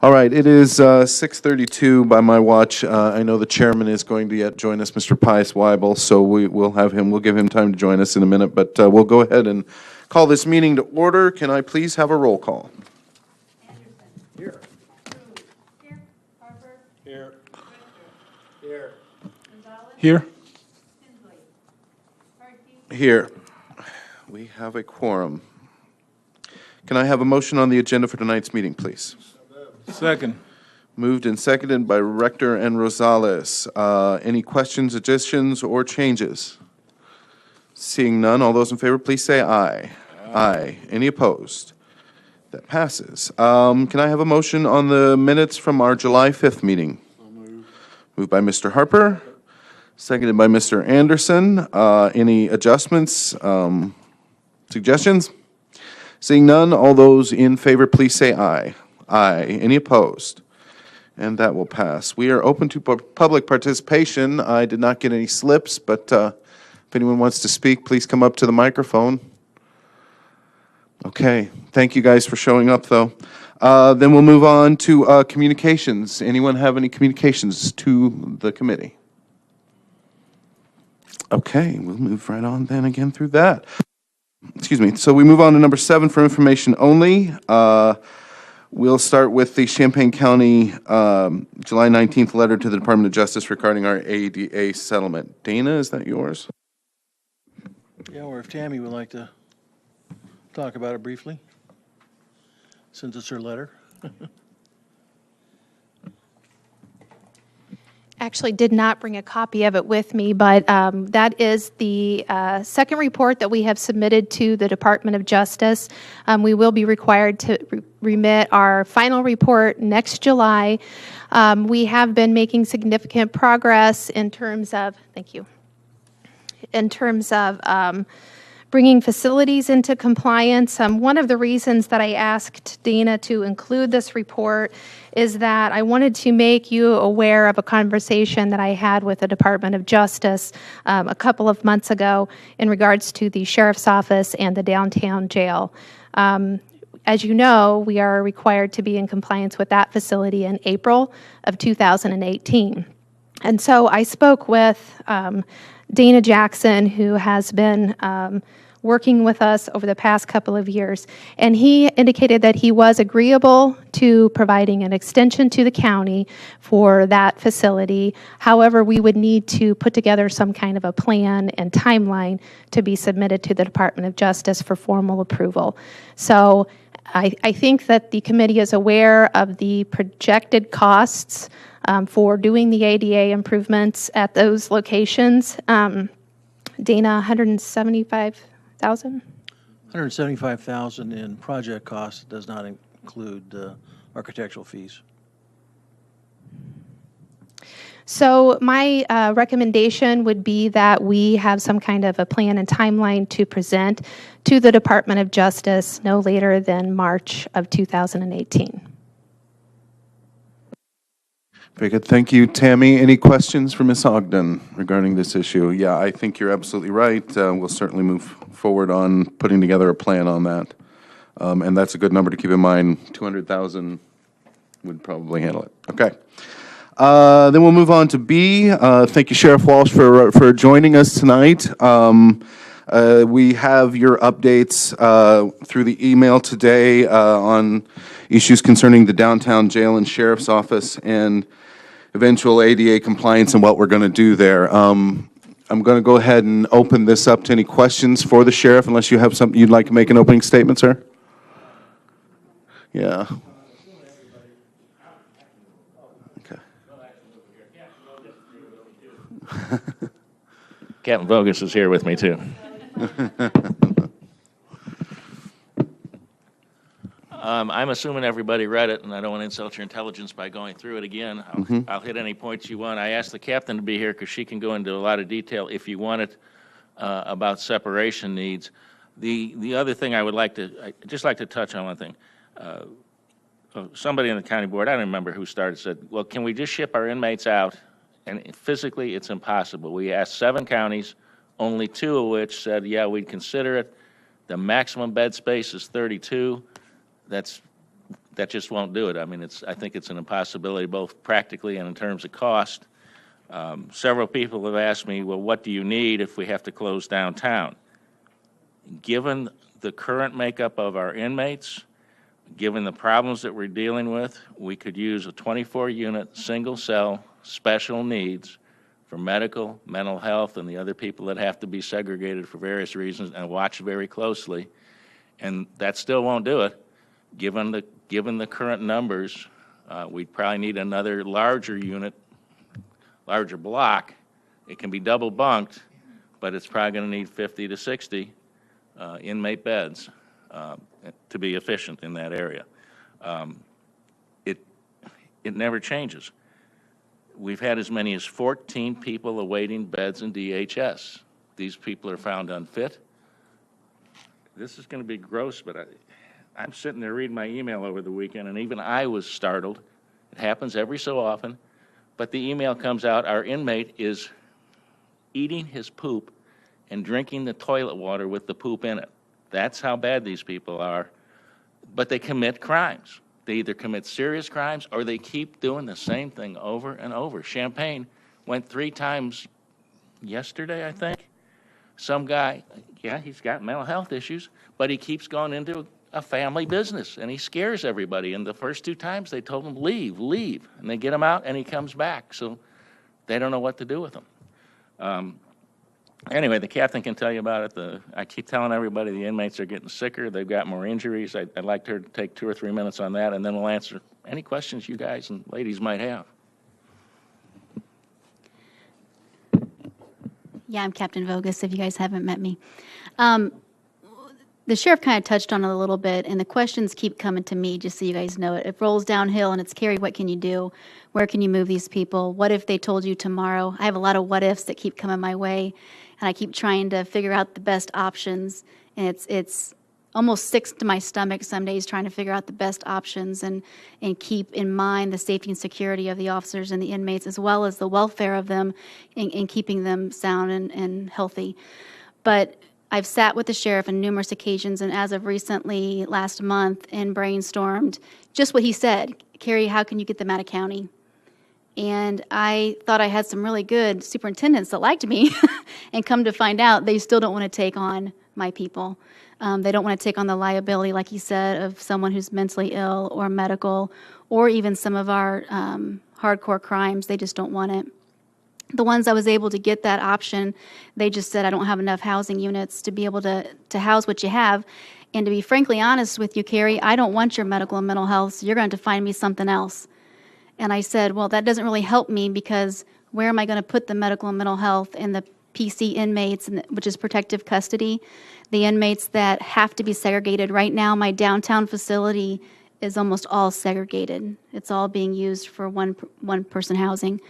All right, it is 6:32 by my watch. I know the chairman is going to yet join us, Mr. Pius Weibel, so we'll give him time to join us in a minute, but we'll go ahead and call this meeting to order. Can I please have a roll call? Here. Here. Harper. Here. Here. Here. Here. We have a quorum. Can I have a motion on the agenda for tonight's meeting, please? Second. Moved and seconded by Rector and Rosales. Any questions, additions, or changes? Seeing none, all those in favor, please say aye. Aye. Any opposed? That passes. Can I have a motion on the minutes from our July 5th meeting? Moved by Mr. Harper, seconded by Mr. Anderson. Any adjustments, suggestions? Seeing none, all those in favor, please say aye. Aye. Any opposed? And that will pass. We are open to public participation. I did not get any slips, but if anyone wants to speak, please come up to the microphone. Okay. Thank you guys for showing up, though. Then we'll move on to communications. Anyone have any communications to the committee? Okay. We'll move right on then again through that. Excuse me. So we move on to number 7 for information only. We'll start with the Champaign County July 19th letter to the Department of Justice regarding our ADA settlement. Dana, is that yours? Yeah, or if Tammy would like to talk about it briefly, since it's her letter. Actually did not bring a copy of it with me, but that is the second report that we have submitted to the Department of Justice. We will be required to remit our final report next July. We have been making significant progress in terms of, bringing facilities into compliance. One of the reasons that I asked Dana to include this report is that I wanted to make you aware of a conversation that I had with the Department of Justice a couple of months ago in regards to the Sheriff's Office and the downtown jail. As you know, we are required to be in compliance with that facility in April of 2018. And so I spoke with Dana Jackson, who has been working with us over the past couple of years, and he indicated that he was agreeable to providing an extension to the county for that facility. However, we would need to put together some kind of a plan and timeline to be submitted to the Department of Justice for formal approval. So I think that the committee is aware of the projected costs for doing the ADA improvements at those locations. Dana, $175,000? $175,000 in project costs. It does not include architectural fees. So my recommendation would be that we have some kind of a plan and timeline to present to the Department of Justice no later than March of 2018. Very good. Thank you, Tammy. Any questions for Ms. Ogden regarding this issue? Yeah, I think you're absolutely right. We'll certainly move forward on putting together a plan on that. And that's a good number to keep in mind. 200,000 would probably handle it. Okay. Then we'll move on to B. Thank you, Sheriff Walsh, for joining us tonight. We have your updates through the email today on issues concerning the downtown jail and sheriff's office and eventual ADA compliance and what we're going to do there. I'm going to go ahead and open this up to any questions for the sheriff, unless you have something you'd like to make an opening statement, sir? Yeah. Okay. Captain Vogus is here with me, too. I'm assuming everybody read it, and I don't want to insult your intelligence by going through it again. I'll hit any points you want. I asked the captain to be here because she can go into a lot of detail if you want it about separation needs. The other thing I'd just like to touch on one thing. Somebody in the county board, I don't remember who started, said, well, can we just ship our inmates out? And physically, it's impossible. We asked 7 counties, only 2 of which said, yeah, we'd consider it. The maximum bed space is 32. That's that just won't do it. I mean, I think it's an impossibility, both practically and in terms of cost. Several people have asked me, well, what do you need if we have to close downtown? Given the current makeup of our inmates, given the problems that we're dealing with, we could use a 24-unit, single-cell, special needs for medical, mental health, and the other people that have to be segregated for various reasons and watched very closely. And that still won't do it. Given the current numbers, we'd probably need another larger unit, larger block. It can be double bunked, but it's probably going to need 50 to 60 inmate beds to be efficient in that area. It never changes. We've had as many as 14 people awaiting beds in DHS. These people are found unfit. This is going to be gross, but I'm sitting there reading my email over the weekend, and even I was startled. It happens every so often, but the email comes out, our inmate is eating his poop and drinking the toilet water with the poop in it. That's how bad these people are. But they commit crimes. They either commit serious crimes or they keep doing the same thing over and over. Champaign went 3 times yesterday, I think. Some guy, yeah, he's got mental health issues, but he keeps going into a family business, and he scares everybody. And the first 2 times they told him, leave, leave. And they get him out, and he comes back. So they don't know what to do with him. Anyway, the captain can tell you about it. I keep telling everybody the inmates are getting sicker. They've got more injuries. I'd like her to take 2 or 3 minutes on that, and then we'll answer any questions you guys and ladies might have. Yeah, I'm Captain Vogus, if you guys haven't met me. The sheriff kind of touched on it a little bit, and the questions keep coming to me, just so you guys know it. It rolls downhill, and it's, Carrie, what can you do? Where can you move these people? What if they told you tomorrow? I have a lot of what ifs that keep coming my way, and I keep trying to figure out the best options, and it's almost sick to my stomach some days trying to figure out the best options and keep in mind the safety and security of the officers and the inmates, as well as the welfare of them and keeping them sound and healthy. But I've sat with the sheriff on numerous occasions, and as of recently, last month, and brainstormed just what he said. Carrie, how can you get them out of county? And I thought I had some really good superintendents that liked me, and come to find out they still don't want to take on my people. They don't want to take on the liability, like he said, of someone who's mentally ill or medical, or even some of our hardcore crimes. They just don't want it. The ones I was able to get that option, they just said, I don't have enough housing units to be able to house what you have. And to be frankly honest with you, Carrie, I don't want your medical and mental health, so you're going to find me something else. And I said, well, that doesn't really help me, because where am I going to put the medical and mental health and the PC inmates, which is protective custody, the inmates that have to be segregated? Right now, my downtown facility is almost all segregated. It's all being used for one person housing.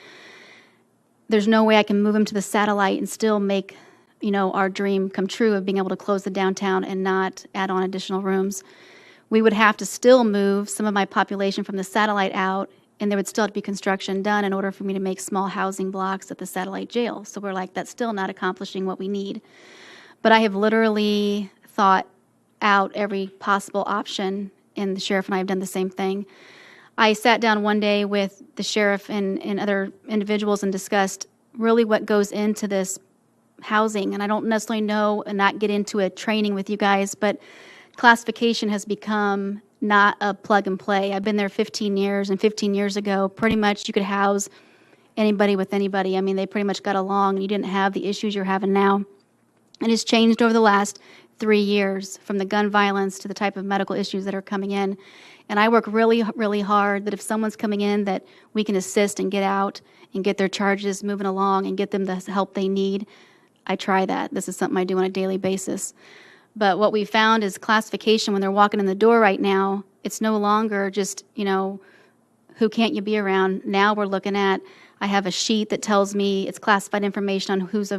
There's no way I can move them to the satellite and still make, our dream come true of being able to close the downtown and not add on additional rooms. We would have to still move some of my population from the satellite out, and there would still have to be construction done in order for me to make small housing blocks at the satellite jail. So we're like, that's still not accomplishing what we need. But I have literally thought out every possible option, and the sheriff and I have done the same thing. I sat down one day with the sheriff and other individuals and discussed really what goes into this housing. And I don't necessarily know and not get into a training with you guys, but classification has become not a plug and play. I've been there 15 years, and 15 years ago, pretty much you could house anybody with anybody. I mean, they pretty much got along, and you didn't have the issues you're having now. And it's changed over the last 3 years, from the gun violence to the type of medical issues that are coming in. And I work really, really hard that if someone's coming in, that we can assist and get out and get their charges moving along and get them the help they need. I try that. This is something I do on a daily basis. But what we found is classification, when they're walking in the door right now, it's no longer just, who can't you be around? Now we're looking at, I have a sheet that tells me it's classified information on who's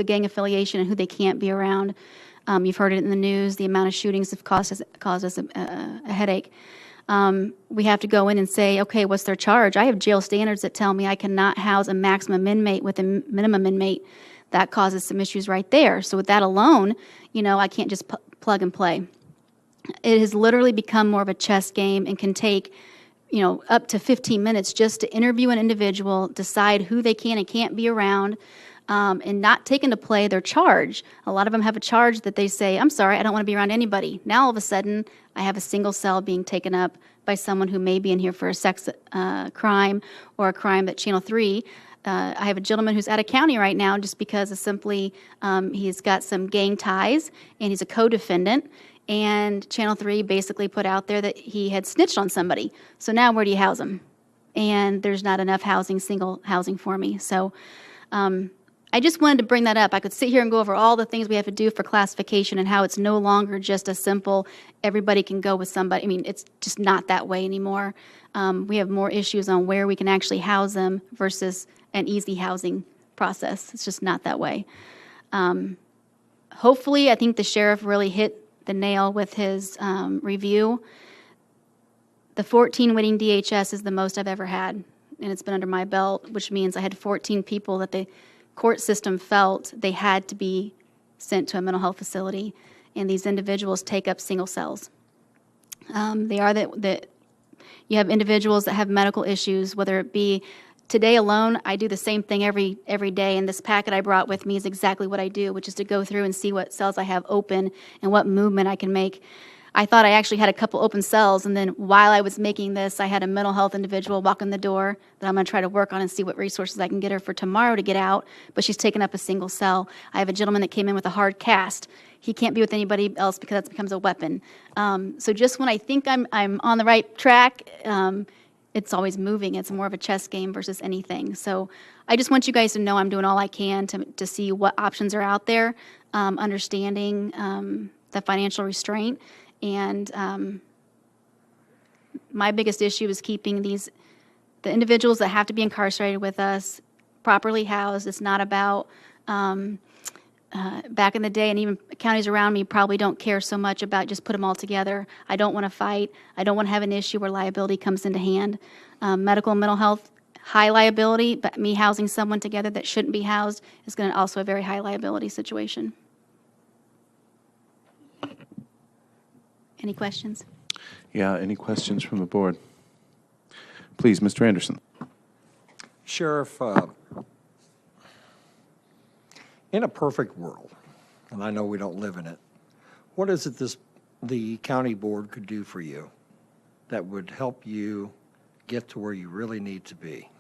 a gang affiliation and who they can't be around. You've heard it in the news. The amount of shootings have caused us a headache. We have to go in and say, okay, what's their charge? I have jail standards that tell me I cannot house a maximum inmate with a minimum inmate. That causes some issues right there. So with that alone, I can't just plug and play. It has literally become more of a chess game and can take, up to 15 minutes just to interview an individual, decide who they can and can't be around, and not take into play their charge. A lot of them have a charge that they say, I'm sorry, I don't want to be around anybody. Now all of a sudden, I have a single cell being taken up by someone who may be in here for a sex crime or a crime that Channel 3. I have a gentleman who's out of county right now just because of simply he's got some gang ties and he's a co-defendant. And Channel 3 basically put out there that he had snitched on somebody. So now where do you house him? And there's not enough housing, single housing for me. So I just wanted to bring that up. I could sit here and go over all the things we have to do for classification and how it's no longer just a simple, everybody can go with somebody. I mean, it's just not that way anymore. We have more issues on where we can actually house them versus an easy housing process. It's just not that way. Hopefully, I think the sheriff really hit the nail with his review. The 14 winning DHS is the most I've ever had, and it's been under my belt, which means I had 14 people that the court system felt they had to be sent to a mental health facility, and these individuals take up single cells. They are that you have individuals that have medical issues, whether it be today alone, I do the same thing every day, and this packet I brought with me is exactly what I do, which is to go through and see what cells I have open and what movement I can make. I thought I actually had a couple open cells, and then while I was making this, I had a mental health individual walk in the door that I'm going to try to work on and see what resources I can get her for tomorrow to get out, but she's taken up a single cell. I have a gentleman that came in with a hard cast. He can't be with anybody else because that becomes a weapon. So just when I think I'm on the right track, it's always moving. It's more of a chess game versus anything. So I just want you guys to know I'm doing all I can to see what options are out there, understanding the financial restraint. And my biggest issue is keeping the individuals that have to be incarcerated with us properly housed. It's not about back in the day, and even counties around me probably don't care so much about just put them all together. I don't want to fight. I don't want to have an issue where liability comes into hand. Medical and mental health, high liability, but me housing someone together that shouldn't be housed is going to also a very high liability situation. Any questions? Yeah, any questions from the board? Please, Mr. Anderson. Sheriff, in a perfect world, and I know we don't live in it, what is it the county board could do for you that would help you get to where you really need to be?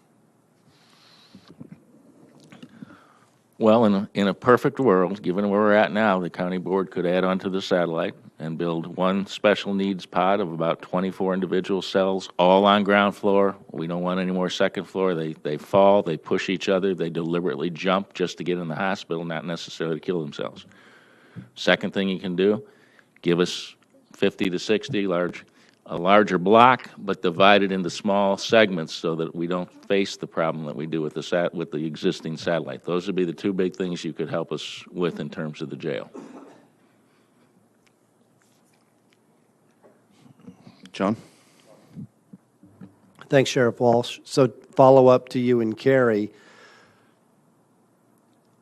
Well, in a perfect world, given where we're at now, the county board could add on to the satellite and build one special needs pod of about 24 individual cells, all on ground floor. We don't want any more second floor. They fall, they push each other, they deliberately jump just to get in the hospital, not necessarily to kill themselves. Second thing you can do, give us 50 to 60 a larger block, but divided into small segments so that we don't face the problem that we do with the existing satellite. Those would be the two big things you could help us with in terms of the jail. John? Thanks, Sheriff Walsh. So follow up to you and Carrie.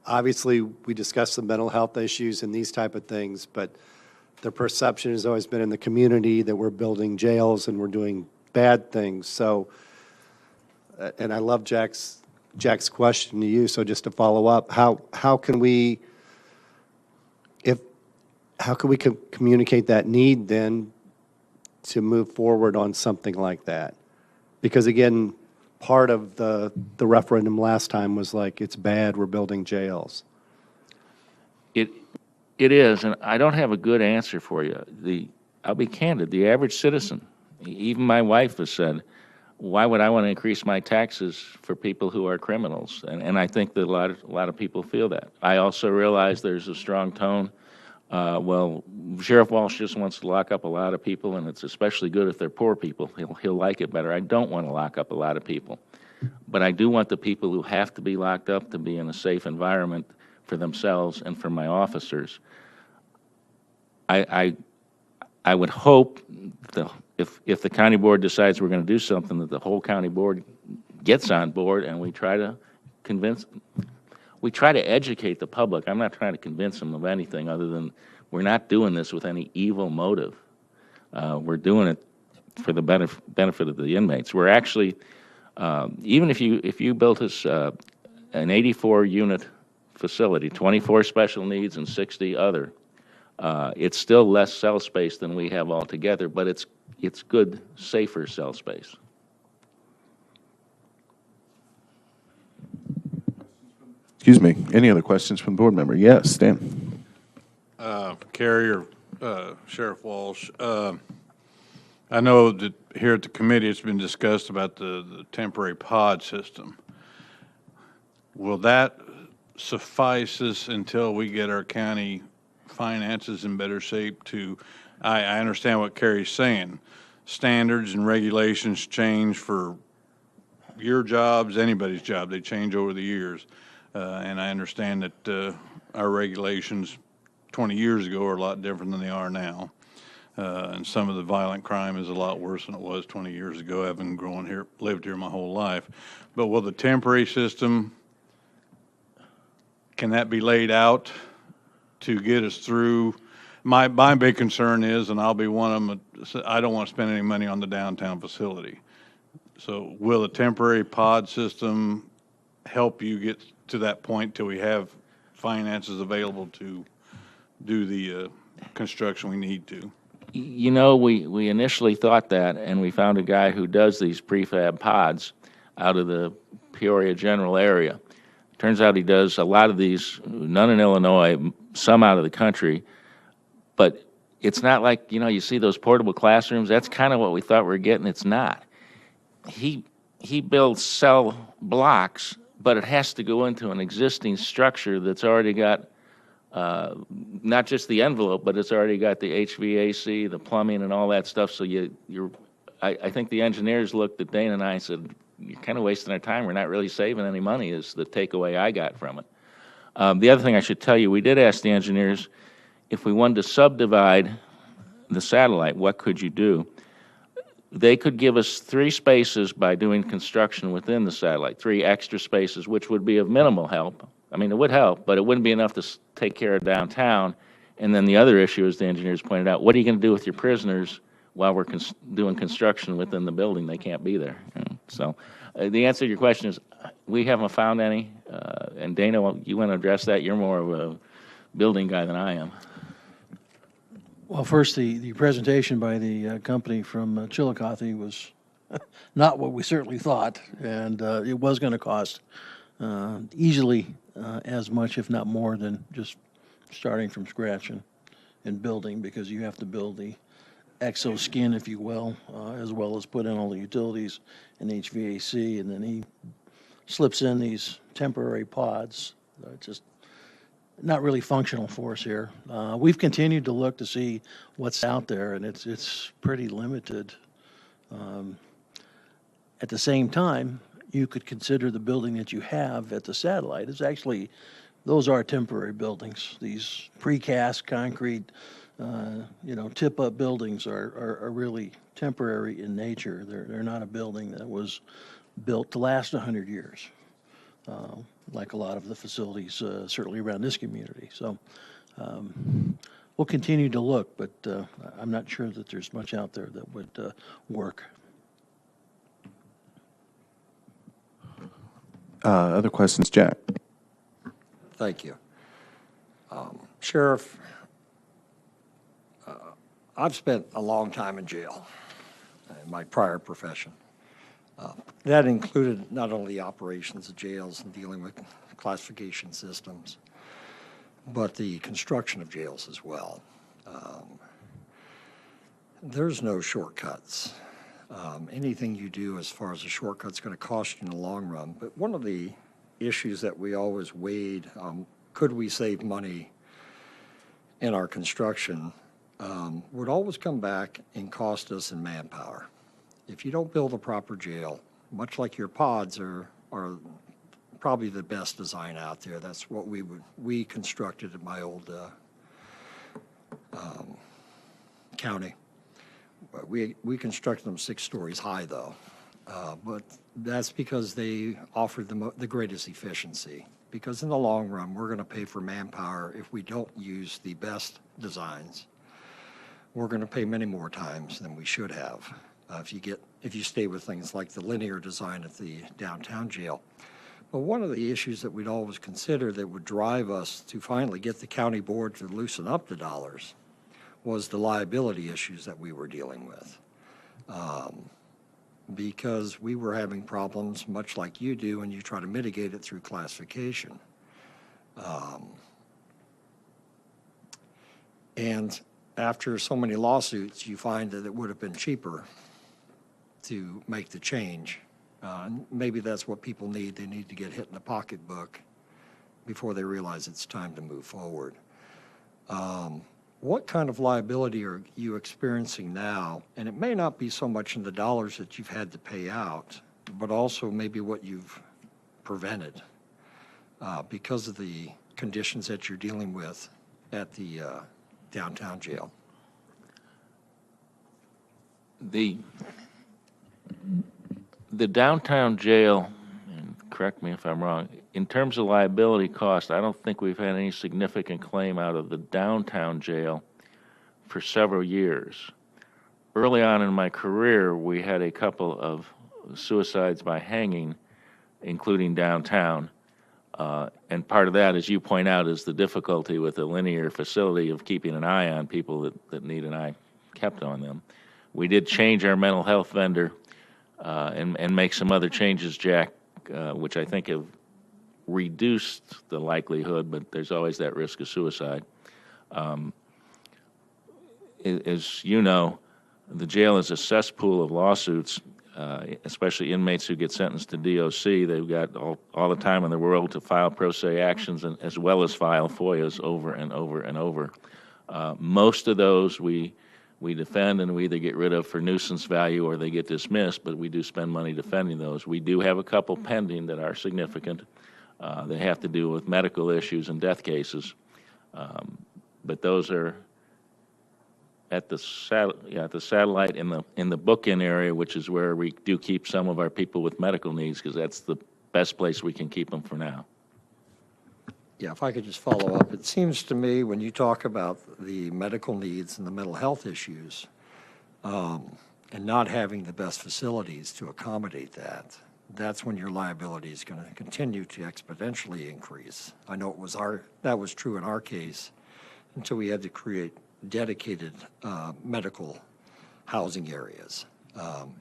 Obviously, we discussed the mental health issues and these type of things, but the perception has always been in the community that we're building jails and we're doing bad things. So, and I love Jack's question to you. So just to follow up, how can we communicate that need then to move forward on something like that? Because again, part of the referendum last time was like, it's bad, we're building jails. It is, and I don't have a good answer for you. I'll be candid, the average citizen, even my wife has said, why would I want to increase my taxes for people who are criminals? And I think that a lot of people feel that. I also realize there's a strong tone. Well, Sheriff Walsh just wants to lock up a lot of people, and it's especially good if they're poor people. He'll like it better. I don't want to lock up a lot of people. But I do want the people who have to be locked up to be in a safe environment for themselves and for my officers. I would hope if the county board decides we're going to do something, that the whole county board gets on board and we try to educate the public. I'm not trying to convince them of anything other than we're not doing this with any evil motive. We're doing it for the benefit of the inmates. We're actually, even if you built us an 84-unit facility, 24 special needs and 60 other, it's still less cell space than we have altogether, but it's good, safer cell space. Excuse me, any other questions from the board member? Yes, Stan. Carrie or Sheriff Walsh, I know that here at the committee, it's been discussed about the temporary pod system. Will that suffice us until we get our county finances in better shape to, I understand what Carrie's saying. Standards and regulations change for your jobs, anybody's job. They change over the years. And I understand that our regulations 20 years ago are a lot different than they are now. And some of the violent crime is a lot worse than it was 20 years ago, having lived here my whole life. But will the temporary system, can that be laid out to get us through? My big concern is, and I'll be one of them, I don't want to spend any money on the downtown facility. So will the temporary pod system help you get to that point till we have finances available to do the construction we need to? You know, we initially thought that, and we found a guy who does these prefab pods out of the Peoria general area. Turns out he does a lot of these, none in Illinois, some out of the country, but it's not like, you know, you see those portable classrooms. That's kind of what we thought we were getting. It's not. He builds cell blocks, but it has to go into an existing structure that's already got not just the envelope, but it's already got the HVAC, the plumbing, and all that stuff. So I think the engineers looked at Dana and I and said, "You're kind of wasting our time. We're not really saving any money." Is the takeaway I got from it. The other thing I should tell you, we did ask the engineers if we wanted to subdivide the satellite, what could you do? They could give us 3 spaces by doing construction within the satellite, 3 extra spaces, which would be of minimal help. I mean, it would help, but it wouldn't be enough to take care of downtown. And then the other issue, as the engineers pointed out, what are you going to do with your prisoners while we're doing construction within the building? They can't be there. You know? So the answer to your question is we haven't found any. And Dana, you want to address that? You're more of a building guy than I am. Well, first, the presentation by the company from Chillicothe was not what we certainly thought, and it was going to cost easily as much, if not more, than just starting from scratch and building, because you have to build the exoskin, if you will, as well as put in all the utilities and HVAC, and then he slips in these temporary pods, just not really functional for us here. We've continued to look to see what's out there, and it's pretty limited. At the same time, you could consider the building that you have at the satellite. It's actually, those are temporary buildings. These precast concrete, tip-up buildings are really temporary in nature. They're not a building that was built to last 100 years. Like a lot of the facilities, certainly around this community. So we'll continue to look, but I'm not sure that there's much out there that would work. Other questions, Jack? Thank you. Sheriff, I've spent a long time in jail in my prior profession. That included not only operations of jails and dealing with classification systems, but the construction of jails as well. There's no shortcuts. Anything you do as far as a shortcut's going to cost you in the long run. But one of the issues that we always weighed, could we save money in our construction, would always come back and cost us in manpower. If you don't build a proper jail, much like your pods are probably the best design out there. That's what we constructed at my old county. We constructed them 6 stories high, though. But that's because they offered the greatest efficiency. Because in the long run, we're going to pay for manpower if we don't use the best designs. we're going to pay many more times than we should have if you stay with things like the linear design at the downtown jail. But one of the issues that we'd always consider that would drive us to finally get the county board to loosen up the dollars was the liability issues that we were dealing with. Because we were having problems, much like you do, and you try to mitigate it through classification. And after so many lawsuits, you find that it would have been cheaper to make the change. Maybe that's what people need. They need to get hit in the pocketbook before they realize it's time to move forward. What kind of liability are you experiencing now? And it may not be so much in the dollars that you've had to pay out, but also maybe what you've prevented because of the conditions that you're dealing with at the downtown jail. The downtown jail, and correct me if I'm wrong, in terms of liability cost, I don't think we've had any significant claim out of the downtown jail for several years. Early on in my career, we had a couple of suicides by hanging, including downtown. And part of that, as you point out, is the difficulty with a linear facility of keeping an eye on people that need an eye kept on them. We did change our mental health vendor and make some other changes, Jack, which I think have reduced the likelihood, but there's always that risk of suicide. As you know, the jail is a cesspool of lawsuits, especially inmates who get sentenced to DOC. They've got all the time in the world to file pro se actions and, as well as file FOIAs over and over and over. Most of those we defend and we either get rid of for nuisance value or they get dismissed, but we do spend money defending those. We do have a couple pending that are significant. They have to do with medical issues and death cases. But those are at the satellite in the bookend area, which is where we do keep some of our people with medical needs, because that's the best place we can keep them for now. Yeah, if I could just follow up, it seems to me when you talk about the medical needs and the mental health issues, and not having the best facilities to accommodate that, that's when your liability is going to continue to exponentially increase. I know that was true in our case until we had to create dedicated medical housing areas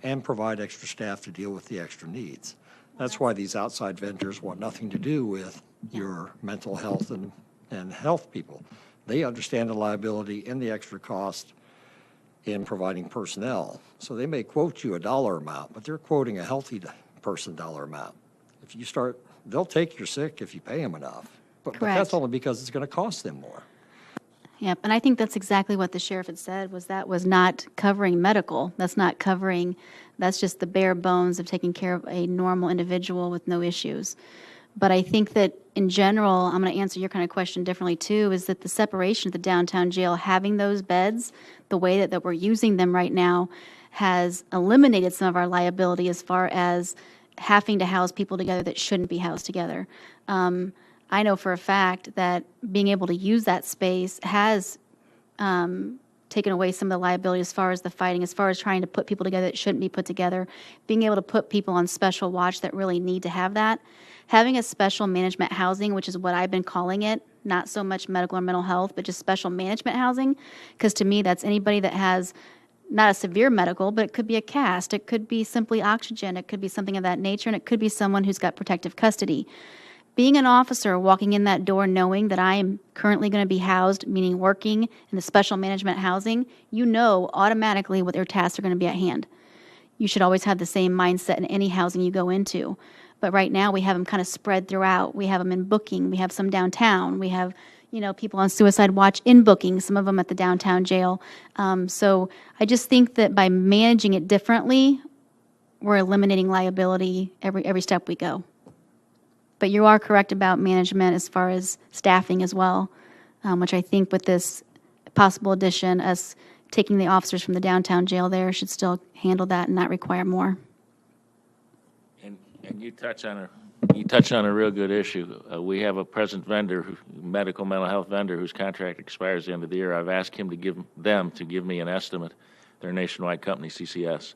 and provide extra staff to deal with the extra needs. That's why these outside vendors want nothing to do with your mental health and health people. They understand the liability and the extra cost in providing personnel. So they may quote you a dollar amount, but they're quoting a healthy person dollar amount. If you start, they'll take your sick if you pay them enough. But that's only because it's going to cost them more. Yep, and I think that's exactly what the sheriff had said, was that was not covering medical. That's not covering, that's just the bare bones of taking care of a normal individual with no issues. But I think that in general, I'm going to answer your kind of question differently too, is that the separation of the downtown jail, having those beds, the way that we're using them right now, has eliminated some of our liability as far as having to house people together that shouldn't be housed together. I know for a fact that being able to use that space has taken away some of the liability as far as the fighting, as far as trying to put people together that shouldn't be put together, being able to put people on special watch that really need to have that. Having a special management housing, which is what I've been calling it, not so much medical or mental health, but just special management housing, because to me that's anybody that has not a severe medical, but it could be a cast, it could be simply oxygen, it could be something of that nature, and it could be someone who's got protective custody. Being an officer, walking in that door knowing that I am currently going to be housed, meaning working in the special management housing, you know automatically what their tasks are going to be at hand. You should always have the same mindset in any housing you go into. But right now we have them kind of spread throughout. We have them in booking. We have some downtown. We have, people on suicide watch in booking, some of them at the downtown jail. So I just think that by managing it differently, we're eliminating liability every step we go. But you are correct about management as far as staffing as well, which I think with this possible addition, us taking the officers from the downtown jail there should still handle that and not require more. And you touch on a You touched on a real good issue. We have a present vendor, medical mental health vendor, whose contract expires at the end of the year. I've asked him to give me an estimate. They're a nationwide company, CCS.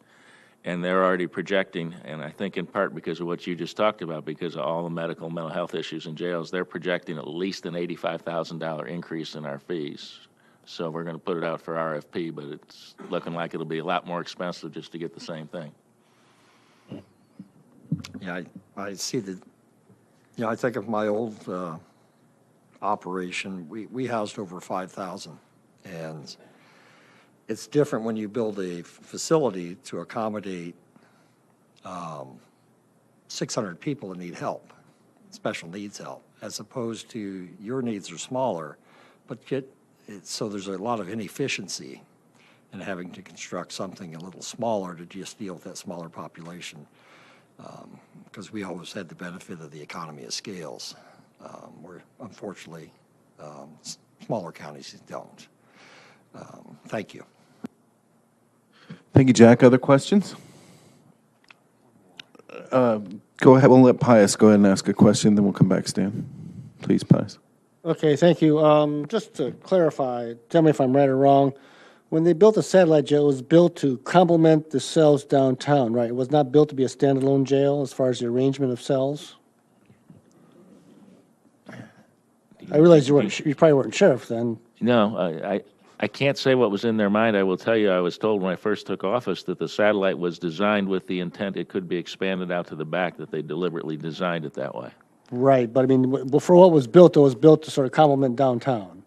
And they're already projecting, and I think in part because of what you just talked about, because of all the medical mental health issues in jails, they're projecting at least an $85,000 increase in our fees. So we're going to put it out for RFP, but it's looking like it'll be a lot more expensive just to get the same thing. Yeah, I see that, I think of my old operation, we housed over 5,000. And it's different when you build a facility to accommodate 600 people that need help, special needs help, as opposed to your needs are smaller, but so there's a lot of inefficiency in having to construct something a little smaller to just deal with that smaller population. Because we always had the benefit of the economy of scales, where unfortunately smaller counties don't. Thank you. Thank you, Jack. Other questions? Go ahead. We'll let Pius go ahead and ask a question, then we'll come back, Stan. Please, Pius. Okay, thank you. Just to clarify, tell me if I'm right or wrong. When they built the satellite jail, it was built to complement the cells downtown, right? It was not built to be a standalone jail as far as the arrangement of cells? I realize you probably weren't sheriff then. No, I can't say what was in their mind. I will tell you, I was told when I first took office that the satellite was designed with the intent it could be expanded out to the back, that they deliberately designed it that way. Right, but I mean, for what was built, it was built to sort of complement downtown.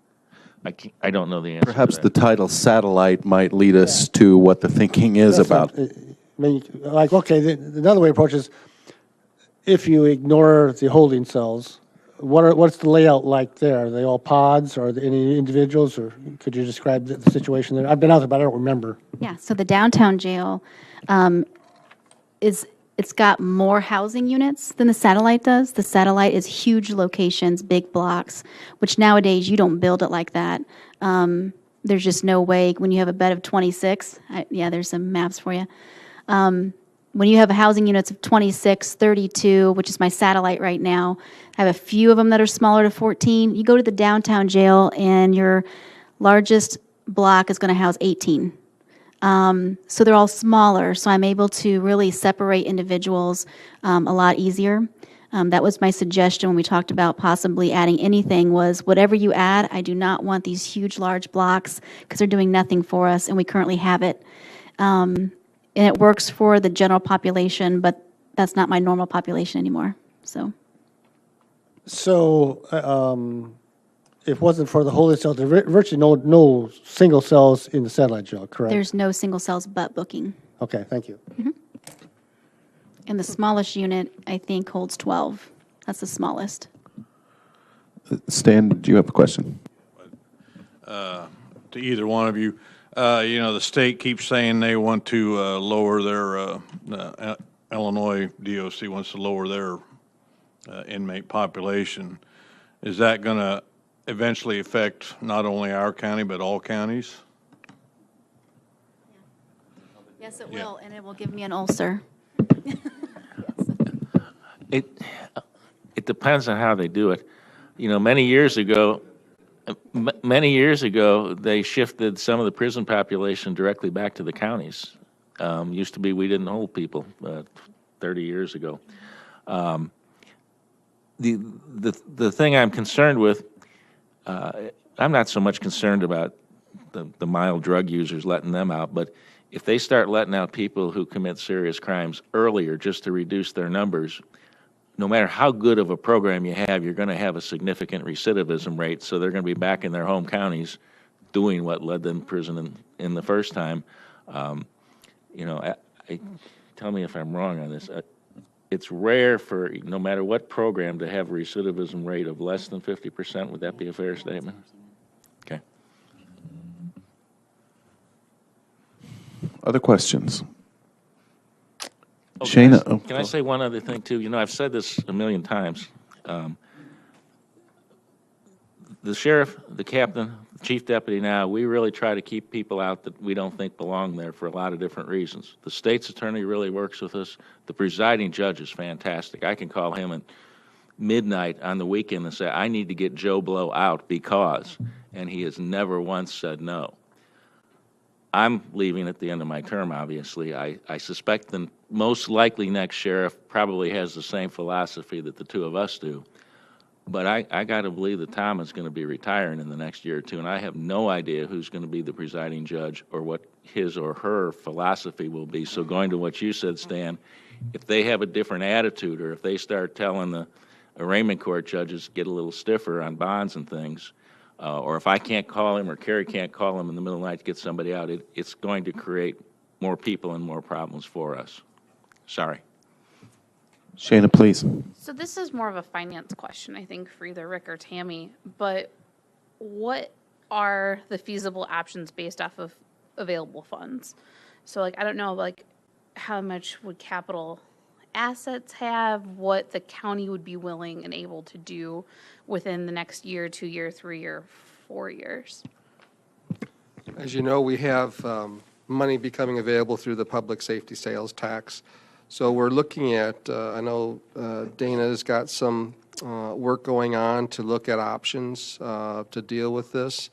I don't know the answer Perhaps to the that. title satellite might lead us to what the thinking is That's about. I mean, like, okay, another way to approach is, if you ignore the holding cells, what's the layout like there? Are they all pods, or are there any individuals, or could you describe the situation there? I've been out there, but I don't remember. Yeah, so the downtown jail it's got more housing units than the satellite does. The satellite is huge locations, big blocks, which nowadays you don't build it like that. There's just no way, when you have a bed of 26, there's some maps for you. When you have housing units of 26, 32, which is my satellite right now, I have a few of them that are smaller to 14. You go to the downtown jail and your largest block is going to house 18. So they're all smaller, so I'm able to really separate individuals a lot easier. That was my suggestion when we talked about possibly adding anything, was whatever you add, I do not want these huge, large blocks because they're doing nothing for us, and we currently have it. And it works for the general population, but that's not my normal population anymore. So if it wasn't for the holding cells, there virtually no single cells in the satellite jail, correct? there's no single cells but booking. Okay, thank you. And the smallest unit, I think, holds 12. That's the smallest. Stan, do you have a question? To either one of you, the state keeps saying they want to lower their, Illinois DOC wants to lower their inmate population. Is that going to eventually affect not only our county, but all counties? Yes, it will, and it will give me an ulcer. It depends on how they do it. Many years ago, they shifted some of the prison population directly back to the counties. Used to be we didn't hold people 30 years ago. The thing I'm concerned with, I'm not so much concerned about the mild drug users, letting them out, but if they start letting out people who commit serious crimes earlier just to reduce their numbers, no matter how good of a program you have, you're going to have a significant recidivism rate, so they're going to be back in their home counties doing what led them to prison in the first time. Tell me if I'm wrong on this. It's rare for, no matter what program, to have a recidivism rate of less than 50%. Would that be a fair statement? Okay. Other questions? Oh, Shana? Can I say one other thing, too? I've said this a million times. The sheriff, the captain, chief deputy now, we really try to keep people out that we don't think belong there for a lot of different reasons. The state's attorney really works with us. The presiding judge is fantastic. I can call him at midnight on the weekend and say, I need to get Joe Blow out because, and he has never once said no. I'm leaving at the end of my term, obviously. I suspect the most likely next sheriff probably has the same philosophy that the two of us do. But I got to believe that Tom is going to be retiring in the next year or two, and I have no idea who's going to be the presiding judge or what his or her philosophy will be. So going to what you said, Stan, if they have a different attitude or if they start telling the arraignment court judges get a little stiffer on bonds and things, or if I can't call him or Kerry can't call him in the middle of the night to get somebody out, it's going to create more people and more problems for us. Sorry. Shayna, please. So this is more of a finance question, I think, for either Rick or Tammy, but what are the feasible options based off of available funds? So, like, I don't know, like, how much would capital assets have, what the county would be willing and able to do within the next year, 2 year, 3 year, 4 years? As you know, we have money becoming available through the public safety sales tax. So we're looking at, I know Dana's got some work going on to look at options to deal with this.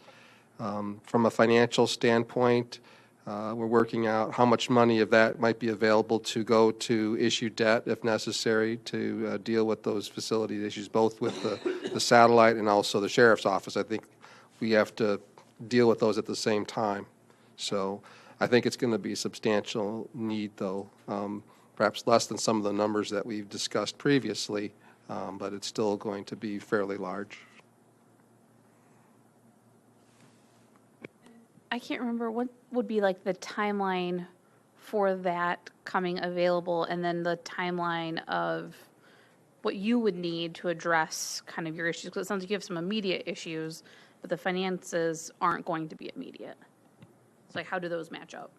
From a financial standpoint, we're working out how much money of that might be available to go to issue debt if necessary to deal with those facility issues, both with the satellite and also the sheriff's office. I think we have to deal with those at the same time. So I think it's going to be a substantial need, though. Perhaps less than some of the numbers that we've discussed previously, but it's still going to be fairly large. I can't remember what would be like the timeline for that coming available, and then the timeline of what you would need to address kind of your issues, because it sounds like you have some immediate issues, but the finances aren't going to be immediate. So like, how do those match up?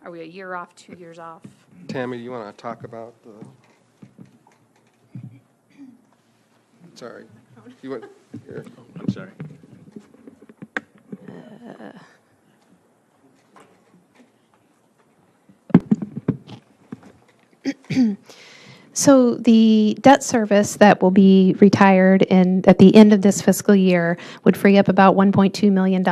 Are we a year off, 2 years off? Tammy, do you want to talk about the? Sorry, you went here. I'm sorry. So the debt service that will be retired at the end of this fiscal year would free up about $1.2 million.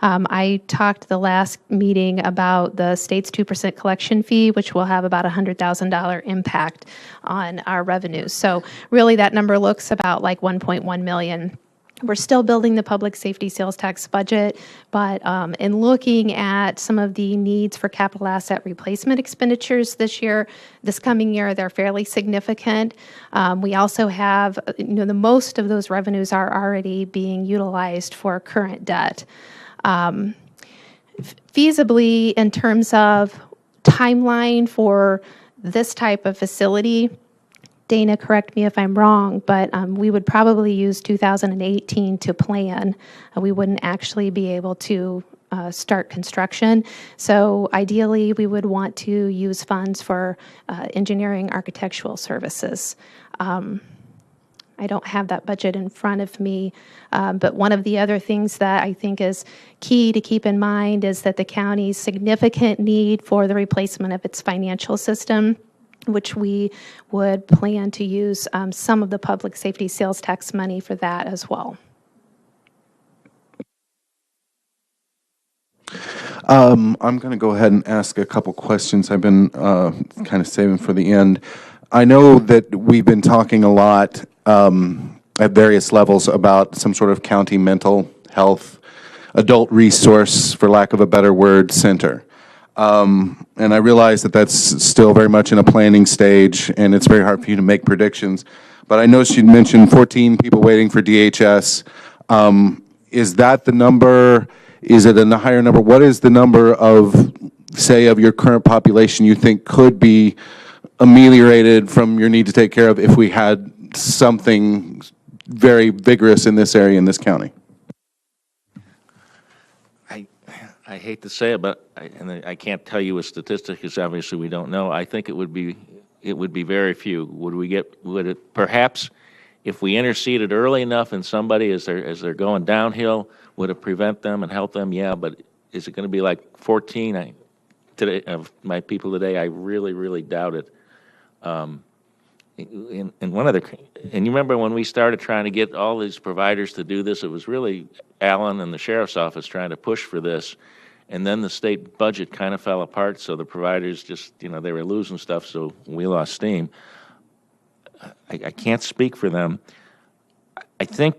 I talked the last meeting about the state's 2% collection fee, which will have about $100,000 impact on our revenues. So really that number looks about like 1.1 million. We're still building the public safety sales tax budget, but in looking at some of the needs for capital asset replacement expenditures this coming year, they're fairly significant. We also have, the most of those revenues are already being utilized for current debt. Feasibly, in terms of timeline for this type of facility, Dana, correct me if I'm wrong, but we would probably use 2018 to plan. We wouldn't actually be able to start construction. So ideally, we would want to use funds for engineering architectural services. I don't have that budget in front of me, but one of the other things that I think is key to keep in mind is that the county's significant need for the replacement of its financial system, which we would plan to use some of the public safety sales tax money for that as well. I'm going to go ahead and ask a couple questions I've been kind of saving for the end. I know that we've been talking a lot at various levels about some sort of county mental health, adult resource, for lack of a better word, center. And I realize that that's still very much in a planning stage, and it's very hard for you to make predictions. But I noticed you mentioned 14 people waiting for DHS. Is that the number? Is it a higher number? What is the number of, say, of your current population you think could be ameliorated from your need to take care of if we had something very vigorous in this area in this county? I hate to say it, but I can't tell you a statistic because obviously we don't know. I think it would be very few. Would it perhaps if we interceded early enough in somebody as they're going downhill, would it prevent them and help them? Yeah, but is it going to be like 14 today of my people today? I really, really doubt it. And one other, and you remember when we started trying to get all these providers to do this, it was really Alan and the sheriff's office trying to push for this. And then the state budget kind of fell apart, so the providers just, they were losing stuff, so we lost steam. I can't speak for them. I think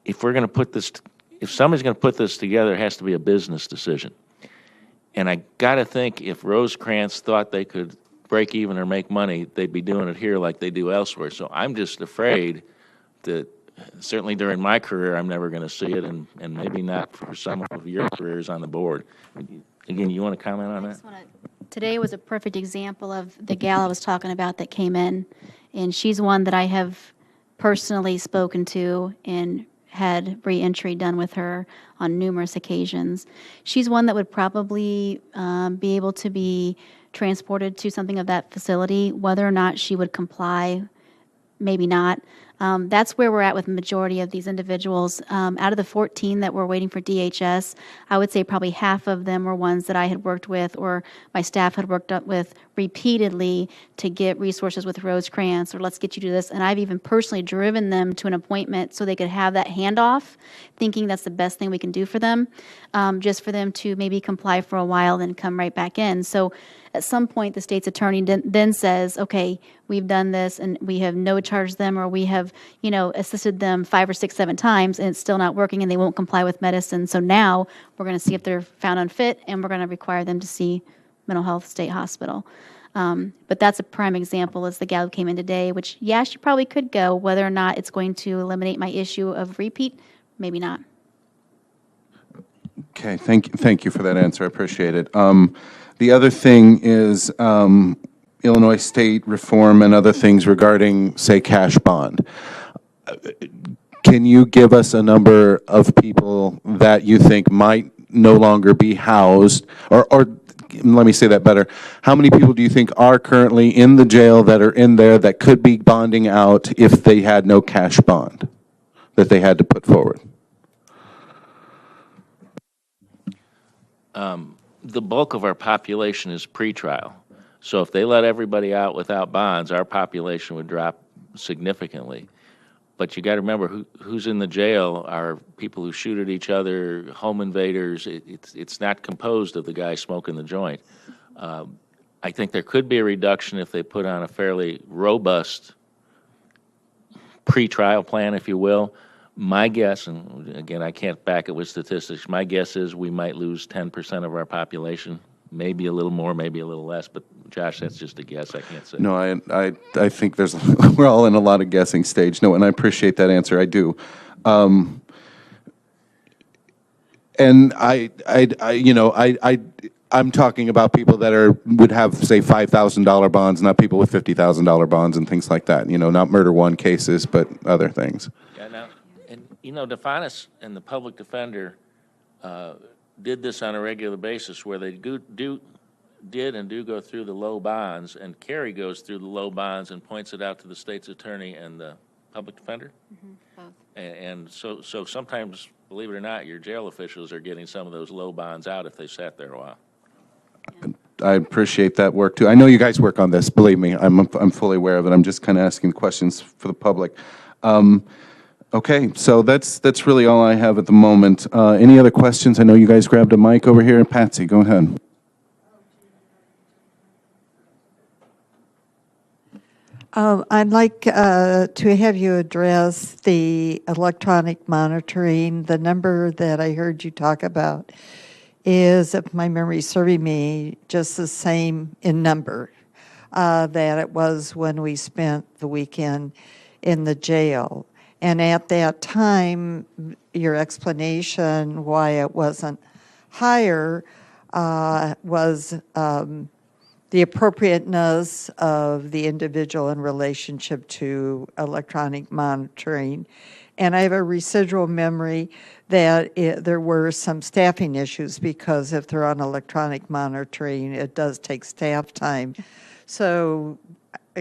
if we're going to put this, if somebody's going to put this together, it has to be a business decision. And I got to think if Rosecrans thought they could break even or make money, they'd be doing it here like they do elsewhere. So I'm just afraid that certainly during my career, I'm never going to see it, and maybe not for some of your careers on the board. Again, you want to comment on that? Today was a perfect example of the gal I was talking about that came in, and she's one that I have personally spoken to and had re-entry done with her on numerous occasions. She's one that would probably be able to be transported to something of that facility. Whether or not she would comply, maybe not. That's where we're at with the majority of these individuals. Out of the 14 that were waiting for DHS, I would say probably half of them were ones that I had worked with or my staff had worked up with repeatedly to get resources with Rosecrans, or let's get you to this. And I've even personally driven them to an appointment so they could have that handoff, thinking that's the best thing we can do for them, just for them to maybe comply for a while, then come right back in. So at some point, the state's attorney then says, okay, we've done this and we have no charged them, or we have, assisted them 5 or 6, 7 times and it's still not working and they won't comply with medicine. So now we're going to see if they're found unfit and we're going to require them to see mental health state hospital. But that's a prime example is the gal who came in today, which, yeah, she probably could go. Whether or not it's going to eliminate my issue of repeat, maybe not. Okay, thank you for that answer. I appreciate it. The other thing is Illinois state reform and other things regarding, say, cash bond. Can you give us a number of people that you think might no longer be housed, or let me say that better. How many people do you think are currently in the jail that are in there that could be bonding out if they had no cash bond that they had to put forward? The bulk of our population is pretrial. So if they let everybody out without bonds, our population would drop significantly. But you got to remember who's in the jail are people who shoot at each other, home invaders. It's not composed of the guy smoking the joint. I think there could be a reduction if they put on a fairly robust pre-trial plan, if you will. My guess, and again, I can't back it with statistics, my guess is we might lose 10% of our population, maybe a little more, maybe a little less, but Josh, that's just a guess, I can't say. No, I think we're all in a lot of guessing stage. No, and I appreciate that answer, I do. And I'm talking about people that would have, say, $5,000 bonds, not people with $50,000 bonds and things like that. Not murder one cases, but other things. Yeah, now, and DeFanis and the public defender did this on a regular basis, where they did and do go through the low bonds, and Kerry goes through the low bonds and points it out to the state's attorney and the public defender. Both. And so sometimes, believe it or not, your jail officials are getting some of those low bonds out if they sat there a while. I appreciate that work too. I know you guys work on this. Believe me, I'm fully aware of it. I'm just kind of asking questions for the public. Okay, so that's really all I have at the moment. Any other questions? I know you guys grabbed a mic over here. Patsy, go ahead. I'd like to have you address the electronic monitoring. The number that I heard you talk about is, if my memory is serving me, just the same in number that it was when we spent the weekend in the jail. And at that time, your explanation why it wasn't higher was the appropriateness of the individual in relationship to electronic monitoring. And I have a residual memory that there were some staffing issues, because if they're on electronic monitoring, it does take staff time. So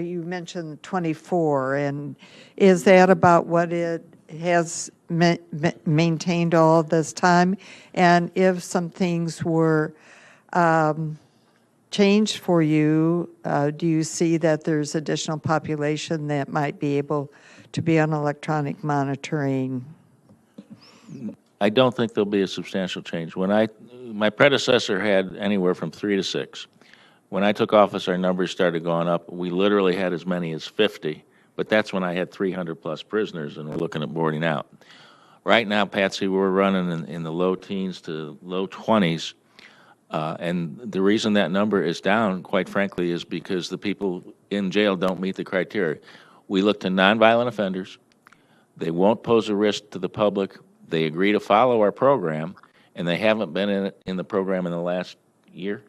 you mentioned 24, and is that about what it has maintained all this time? And if some things were changed for you, do you see that there's additional population that might be able to be on electronic monitoring? I don't think there'll be a substantial change. My predecessor had anywhere from 3 to 6. When I took office, our numbers started going up. We literally had as many as 50, but that's when I had 300-plus prisoners, and we're looking at boarding out. Right now, Patsy, we're running in the low teens to low 20s, and the reason that number is down, quite frankly, is because the people in jail don't meet the criteria. We look to nonviolent offenders. They won't pose a risk to the public. They agree to follow our program, and they haven't been in the program in the last year.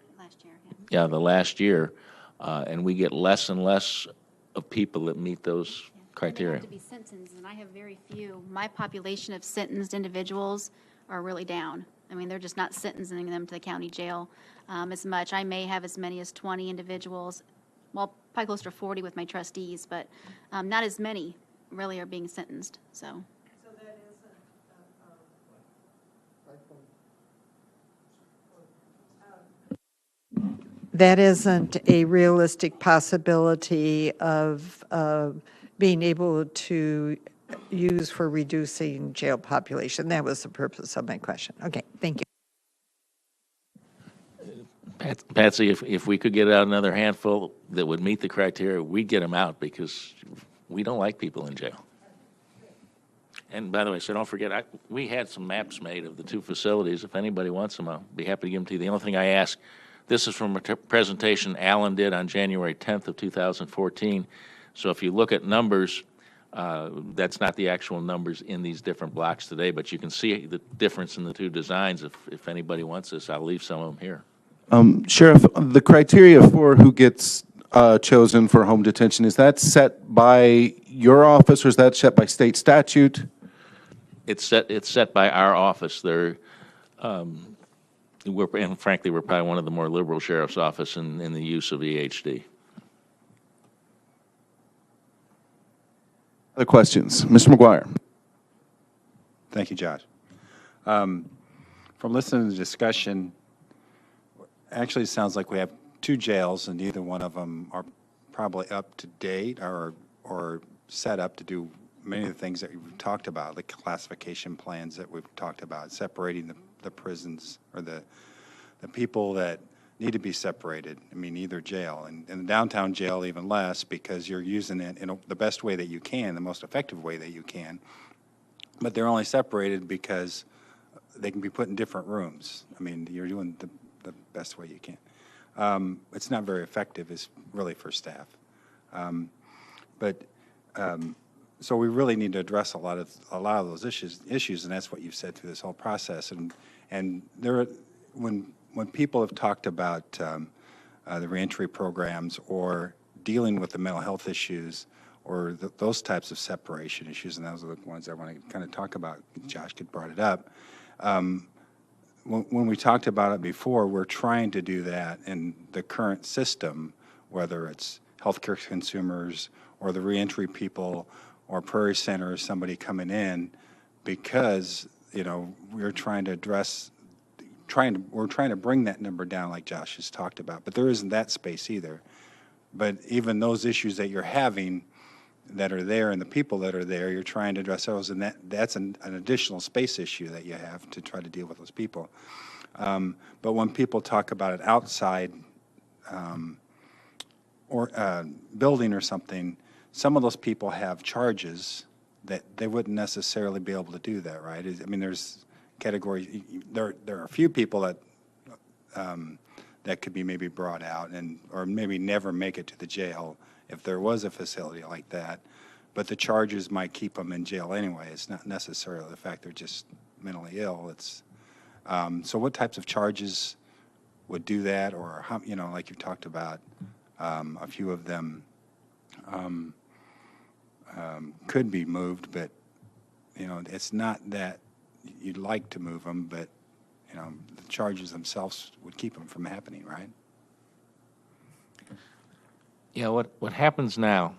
Yeah, the last year, and we get less and less of people that meet those criteria. They have to be sentenced, and I have very few. My population of sentenced individuals are really down. I mean, they're just not sentencing them to the county jail as much. I may have as many as 20 individuals, well, probably close to 40 with my trustees, but not as many really are being sentenced, so. That isn't a realistic possibility of being able to use for reducing jail population. That was the purpose of my question. Okay, thank you. Patsy, if we could get out another handful that would meet the criteria, we'd get them out because we don't like people in jail. And by the way, so don't forget, we had some maps made of the 2 facilities. If anybody wants them, I'll be happy to give them to you. The only thing I ask, this is from a presentation Alan did on January 10th of 2014. So if you look at numbers, that's not the actual numbers in these different blocks today, but you can see the difference in the 2 designs. If anybody wants this, I'll leave some of them here. Sheriff, the criteria for who gets chosen for home detention, is that set by your office, or is that set by state statute? It's set by our office. And frankly, we're probably one of the more liberal sheriff's office in the use of EHD. Other questions? Mr. McGuire. Thank you, Josh. From listening to the discussion, actually it sounds like we have 2 jails, and neither one of them are probably up to date or set up to do many of the things that we've talked about, the classification plans that we've talked about, separating the prisons or the people that need to be separated. I mean, either jail, and in the downtown jail even less, because you're using it in the best way that you can, the most effective way that you can. But they're only separated because they can be put in different rooms. I mean, you're doing the best way you can. It's not very effective, it's really for staff. So we really need to address a lot of those issues, and that's what you've said through this whole process. And there, when people have talked about the reentry programs or dealing with the mental health issues or those types of separation issues, and those are the ones I want to kind of talk about. Josh had brought it up. When we talked about it before, we're trying to do that in the current system, whether it's healthcare consumers or the reentry people or Prairie Center or somebody coming in, because we're trying to address, we're trying to bring that number down, like Josh has talked about. But there isn't that space either. But even those issues that you're having that are there and the people that are there, you're trying to address those, and that's an additional space issue that you have to try to deal with those people. But when people talk about an outside building or something, some of those people have charges that they wouldn't necessarily be able to do that, right? I mean, there's categories. There are a few people that that could be maybe brought out or maybe never make it to the jail if there was a facility like that. But the charges might keep them in jail anyway. It's not necessarily the fact they're just mentally ill. It's so what types of charges would do that, or how, like you talked about, a few of them could be moved, but it's not that you'd like to move them, but the charges themselves would keep them from happening, right? Yeah, what happens now,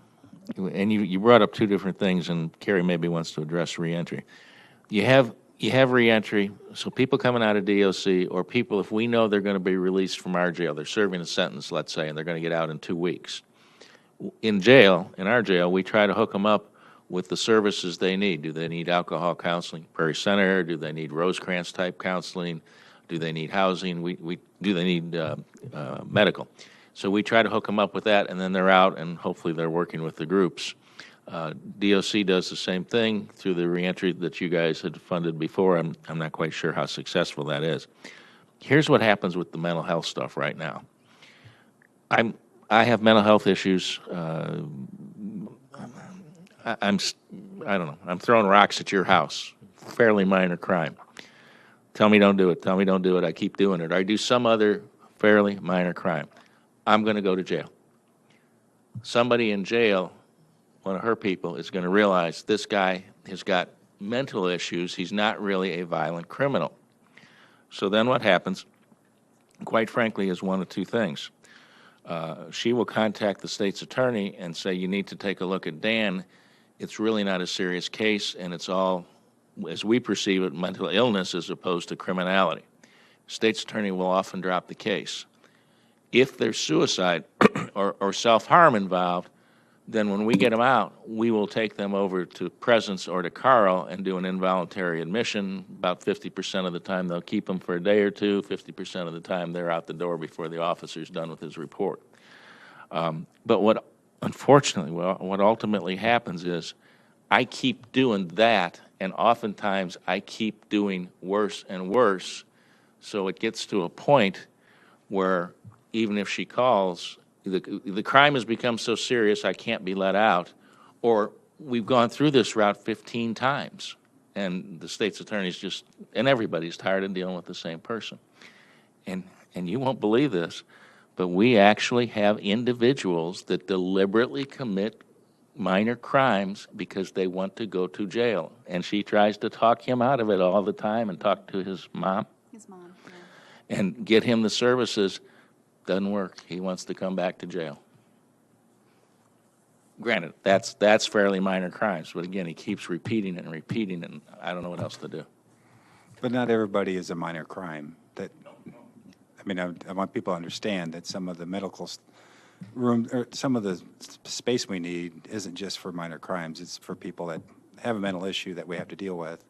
and you brought up two different things, and Carrie maybe wants to address reentry. You have reentry, so people coming out of DOC, or people, if we know they're going to be released from our jail, they're serving a sentence, let's say, and they're going to get out in 2 weeks. In jail, in our jail, we try to hook them up with the services they need. Do they need alcohol counseling, Prairie Center? Do they need Rosecrans type counseling? Do they need housing? Do they need medical? So we try to hook them up with that, and then they're out, and hopefully they're working with the groups. DOC does the same thing through the reentry that you guys had funded before. I'm not quite sure how successful that is. Here's what happens with the mental health stuff right now. I have mental health issues. I don't know. I'm throwing rocks at your house. Fairly minor crime. Tell me don't do it. Tell me don't do it. I keep doing it. Or I do some other fairly minor crime. I'm going to go to jail. Somebody in jail, one of her people, is going to realize this guy has got mental issues. He's not really a violent criminal. So then what happens, quite frankly, is one of two things. She will contact the state's attorney and say, you need to take a look at Dan. It's really not a serious case, and it's all, as we perceive it, mental illness as opposed to criminality. State's attorney will often drop the case. If there's suicide or self-harm involved, then when we get them out, we will take them over to Presence or to Carl and do an involuntary admission. About 50% of the time they'll keep them for a day or two. 50% of the time they're out the door before the officer's done with his report. But unfortunately, what ultimately happens is I keep doing that, and oftentimes I keep doing worse and worse. So it gets to a point where even if she calls, the crime has become so serious I can't be let out, or we've gone through this route 15 times, and the state's attorney's just, and everybody's tired of dealing with the same person. And you won't believe this, but we actually have individuals that deliberately commit minor crimes because they want to go to jail. And she tries to talk him out of it all the time and talk to his mom. His mom, And get him the services. Doesn't work. He wants to come back to jail. Granted, that's fairly minor crimes, but again, he keeps repeating it and repeating it, and I don't know what else to do. But not everybody is a minor crime. I want people to understand that some of the medical room, or some of the space we need isn't just for minor crimes. It's for people that have a mental issue that we have to deal with,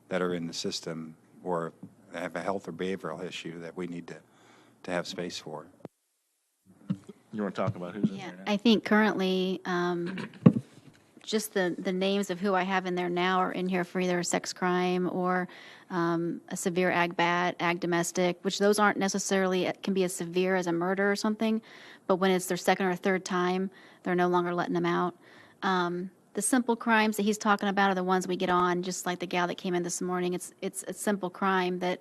that are in the system, or have a health or behavioral issue that we need to have space for. You want to talk about who's in yeah. there now? I think currently, just the names of who I have in there now are in here for either a sex crime or a severe ag bat, ag domestic, which those aren't necessarily, can be as severe as a murder or something, but when it's their second or third time, they're no longer letting them out. The simple crimes that he's talking about are the ones we get on, just like the gal that came in this morning. It's a simple crime that,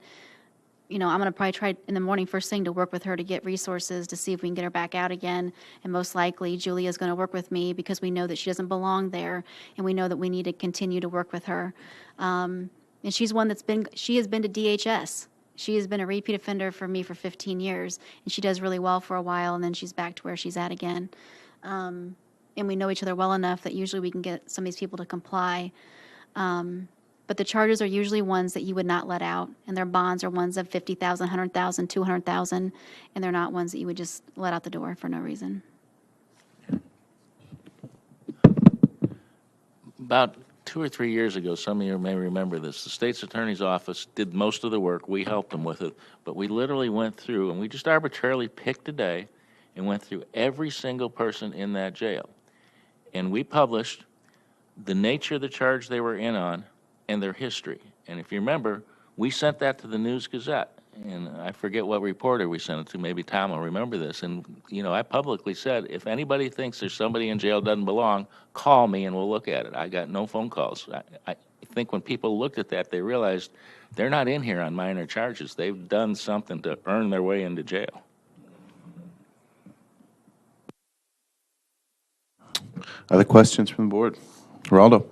I'm going to probably try in the morning first thing to work with her to get resources to see if we can get her back out again. And most likely, Julia's going to work with me because we know that she doesn't belong there, and we know that we need to continue to work with her. And she's one she has been to DHS. She has been a repeat offender for me for 15 years, and she does really well for a while, and then she's back to where she's at again. And we know each other well enough that usually we can get some of these people to comply. But the charges are usually ones that you would not let out, and their bonds are ones of $50,000, $100,000, $200,000, and they're not ones that you would just let out the door for no reason. About 2 or 3 years ago, some of you may remember this, the state's attorney's office did most of the work. We helped them with it, but we literally went through, and we just arbitrarily picked a day and went through every single person in that jail. And we published the nature of the charge they were in on and their history. And if you remember, we sent that to the News Gazette, and I forget what reporter we sent it to. Maybe Tom will remember this. And, I publicly said, if anybody thinks there's somebody in jail doesn't belong, call me and we'll look at it. I got no phone calls. I think when people looked at that, they realized they're not in here on minor charges. They've done something to earn their way into jail. Other questions from the board? Geraldo?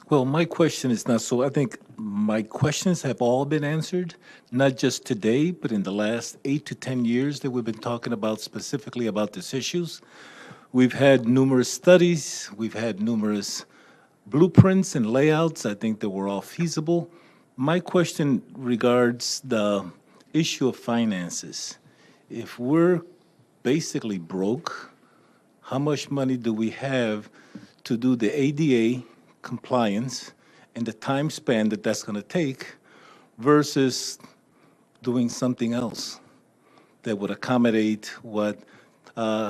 Well, my question is not so, I think my questions have all been answered, not just today, but in the last 8 to 10 years that we've been talking about specifically about these issues. We've had numerous studies, we've had numerous blueprints and layouts, I think that were all feasible. My question regards the issue of finances. If we're basically broke, how much money do we have to do the ADA compliance and the time span that that's going to take versus doing something else that would accommodate what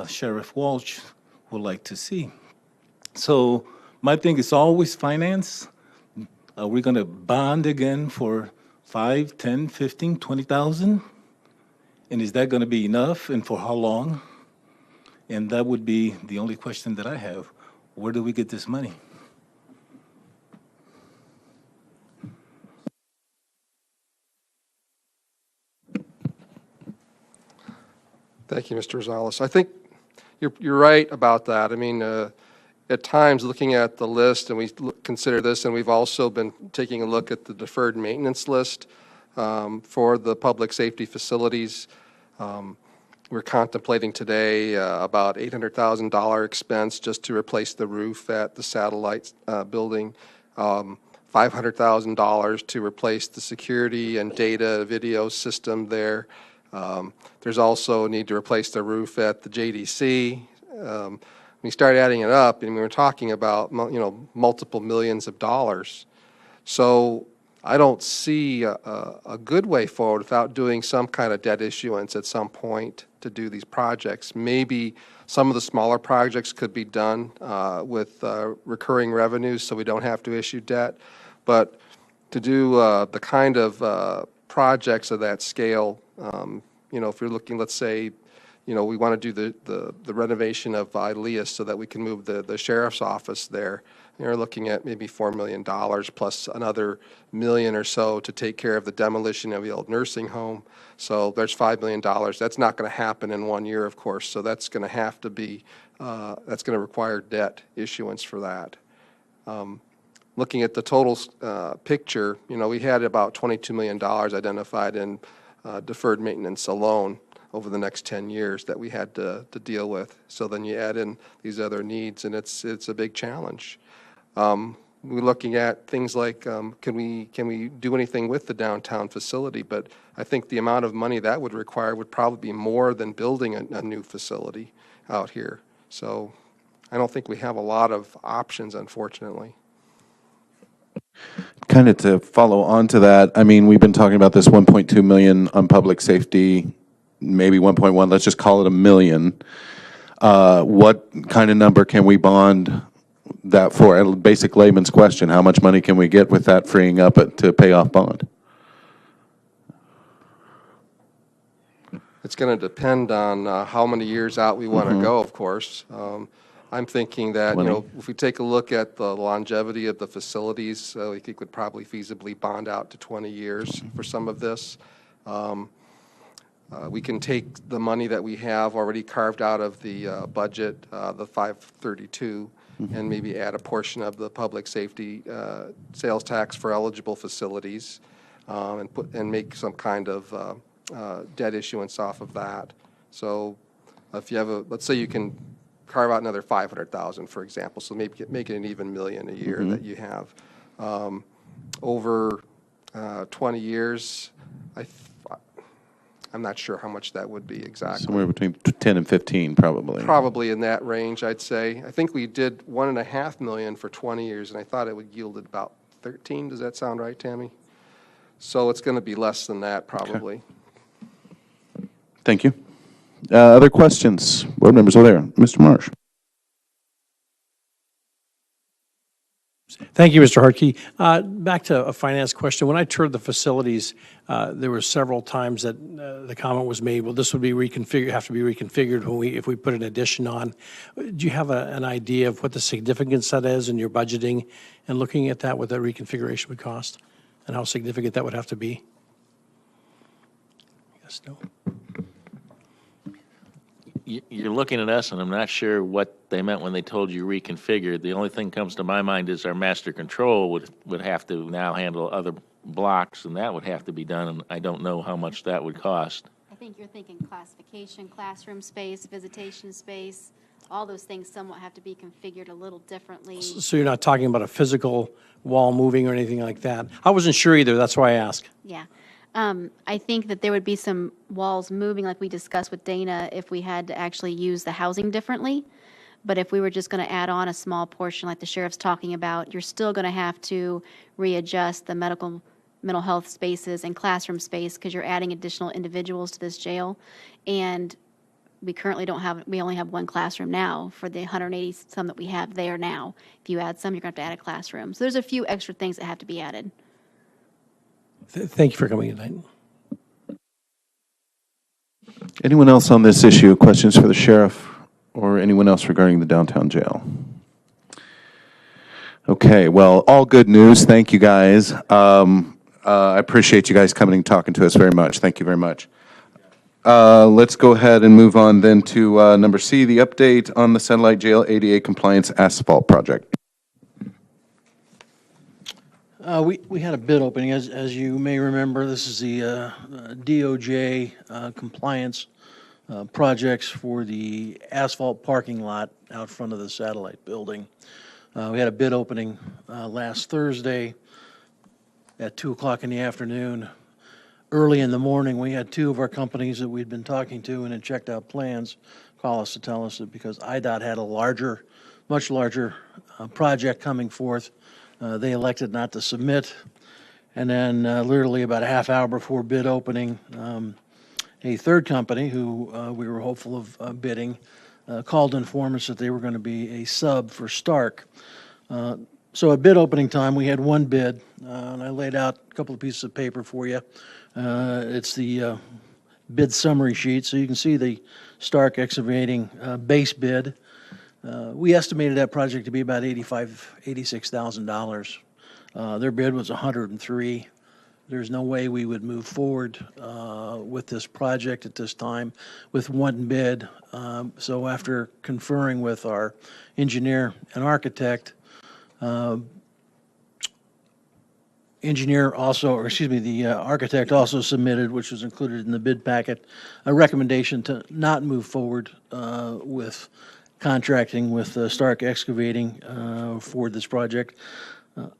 Sheriff Walsh would like to see? So my thing is always finance. Are we going to bond again for 5, 10, 15, 20,000? And is that going to be enough, and for how long? And that would be the only question that I have. Where do we get this money? Thank you, Mr. Rosales. I think you're right about that. I mean, at times, looking at the list, and we consider this, and we've also been taking a look at the deferred maintenance list for the public safety facilities. We're contemplating today about $800,000 expense just to replace the roof at the satellite building, $500,000 to replace the security and data video system there. There's also a need to replace the roof at the JDC. We start adding it up, and we were talking about multiple millions of dollars. So I don't see a good way forward without doing some kind of debt issuance at some point to do these projects. Maybe some of the smaller projects could be done with recurring revenues, so we don't have to issue debt. But to do the kind of projects of that scale, if you're looking, let's say, we want to do the renovation of Elias so that we can move the sheriff's office there. You're looking at maybe $4 million plus another million or so to take care of the demolition of the old nursing home. So there's $5 million. That's not going to happen in 1 year, of course. So that's going to have to be, that's going to require debt issuance for that. Looking at the total picture, we had about $22 million identified in deferred maintenance alone over the next 10 years that we had to deal with. So then you add in these other needs, and it's a big challenge. We're looking at things like, can we do anything with the downtown facility? But I think the amount of money that would require would probably be more than building a new facility out here. So I don't think we have a lot of options, unfortunately. Kind of to follow on to that, I mean, we've been talking about this 1.2 million on public safety, maybe 1.1, let's just call it $1 million. What kind of number can we bond that for? A basic layman's question, how much money can we get with that freeing up to pay off bond? It's going to depend on how many years out we want to go, of course. I'm thinking that, if we take a look at the longevity of the facilities, we could probably feasibly bond out to 20 years for some of this. We can take the money that we have already carved out of the budget, the 532, and maybe add a portion of the public safety sales tax for eligible facilities, and make some kind of debt issuance off of that. So if you have let's say you can carve out another 500,000, for example, so maybe make it an even million a year that you have. Over 20 years, I'm not sure how much that would be exactly. Somewhere between 10 and 15, probably. Probably in that range, I'd say. I think we did $1.5 million for 20 years, and I thought it would yield about 13. Does that sound right, Tammy? So it's going to be less than that, probably. Okay. Thank you. Other questions? Board members over there. Mr. Marsh. Thank you, Mr. Hartke. Back to a finance question. When I toured the facilities, there were several times that the comment was made, well, this would be have to be reconfigured if we put an addition on. Do you have an idea of what the significance that is in your budgeting and looking at that, what that reconfiguration would cost and how significant that would have to be? Yes, no. you're looking at us, and I'm not sure what they meant when they told you reconfigured. The only thing comes to my mind is our master control would have to now handle other blocks, and that would have to be done, and I don't know how much that would cost. I think you're thinking classification, classroom space, visitation space, all those things somewhat have to be configured a little differently. So you're not talking about a physical wall moving or anything like that? I wasn't sure either, that's why I asked. Yeah. I think that there would be some walls moving, like we discussed with Dana, if we had to actually use the housing differently. But if we were just going to add on a small portion like the sheriff's talking about, you're still going to have to readjust the mental health spaces and classroom space because you're adding additional individuals to this jail. And we currently we only have one classroom now for the 180 some that we have there now. If you add some, you're going to have to add a classroom. So there's a few extra things that have to be added. Thank you for coming tonight. Anyone else on this issue? Questions for the sheriff or anyone else regarding the downtown jail? Okay, well, all good news. Thank you, guys. I appreciate you guys coming and talking to us very much. Thank you very much. Let's go ahead and move on then to number C, the update on the Satellite Jail ADA compliance asphalt project. We had a bid opening, as you may remember. This is the DOJ compliance projects for the asphalt parking lot out front of the satellite building. We had a bid opening last Thursday at 2 o'clock in the afternoon. Early in the morning, we had two of our companies that we'd been talking to and had checked out plans call us to tell us that because IDOT had a much larger project coming forth, they elected not to submit. And then literally about a half hour before bid opening, a third company who we were hopeful of bidding called to inform us that they were going to be a sub for Stark. So at bid opening time, we had one bid, and I laid out a couple of pieces of paper for you. It's the bid summary sheet, so you can see the Stark Excavating base bid. We estimated that project to be about $86,000. Their bid was $103,000. There's no way we would move forward with this project at this time with one bid. So after conferring with our engineer and architect, the architect also submitted, which was included in the bid packet, a recommendation to not move forward with contracting with Stark Excavating for this project,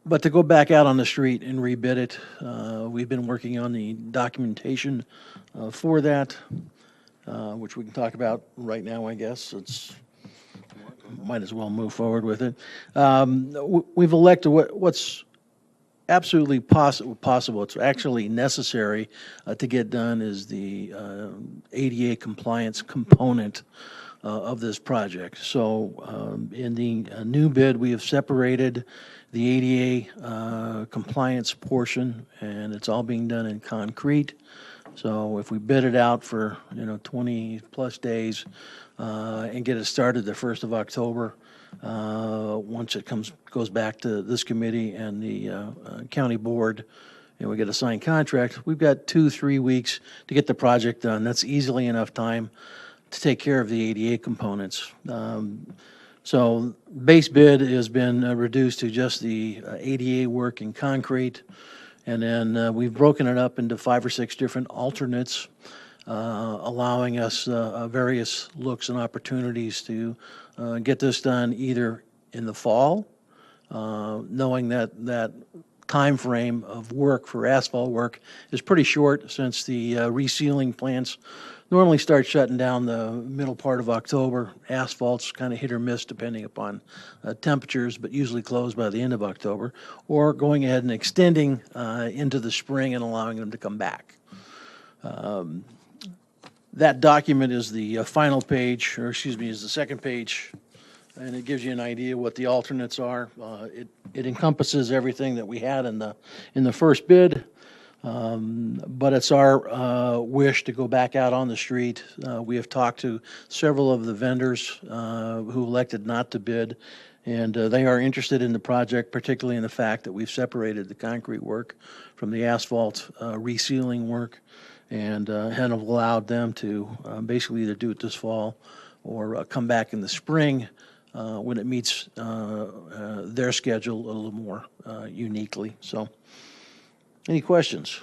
but to go back out on the street and rebid it. We've been working on the documentation for that, which we can talk about right now, I guess. Might as well move forward with it. We've elected what's absolutely possible. It's actually necessary to get done is the ADA compliance component of this project. So in the new bid, we have separated the ADA compliance portion, and it's all being done in concrete. So if we bid it out for 20 plus days and get it started the 1st of October, once it goes back to this committee and the county board, and we get a signed contract, we've got 2-3 weeks to get the project done. That's easily enough time to take care of the ADA components. So base bid has been reduced to just the ADA work in concrete, and then we've broken it up into 5 or 6 different alternates, allowing us various looks and opportunities to get this done either in the fall, knowing that time frame of work for asphalt work is pretty short since the resealing plants normally start shutting down the middle part of October. Asphalt's kind of hit or miss depending upon temperatures, but usually closed by the end of October, or going ahead and extending into the spring and allowing them to come back. That document is the final page, or excuse me, is the second page, and it gives you an idea what the alternates are. It encompasses everything that we had in the first bid. But it's our wish to go back out on the street. We have talked to several of the vendors who elected not to bid, and they are interested in the project, particularly in the fact that we've separated the concrete work from the asphalt resealing work. and have allowed them to basically either do it this fall or come back in the spring when it meets their schedule a little more uniquely. So, any questions?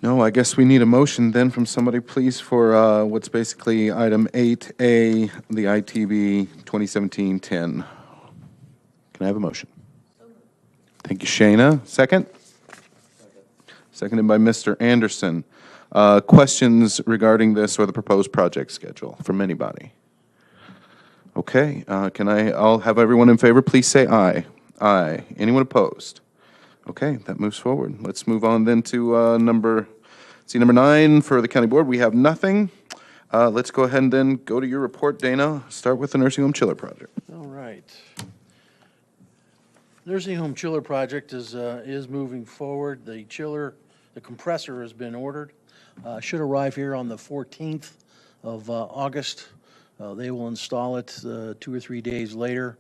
No, I guess we need a motion then from somebody, please, for what's basically item 8A, the ITB 2017-10. Can I have a motion? Thank you, Shayna. Second? Seconded by Mr. Anderson. Questions regarding this or the proposed project schedule from anybody? Okay, I'll have everyone in favor, please say aye. Aye. Anyone opposed? Okay, that moves forward. Let's move on then to number 9 for the county board. We have nothing. Let's go ahead and then go to your report, Dana. Start with the nursing home chiller project. All right. Nursing home chiller project is moving forward. The compressor has been ordered. Should arrive here on the 14th of August. They will install it 2 or 3 days later,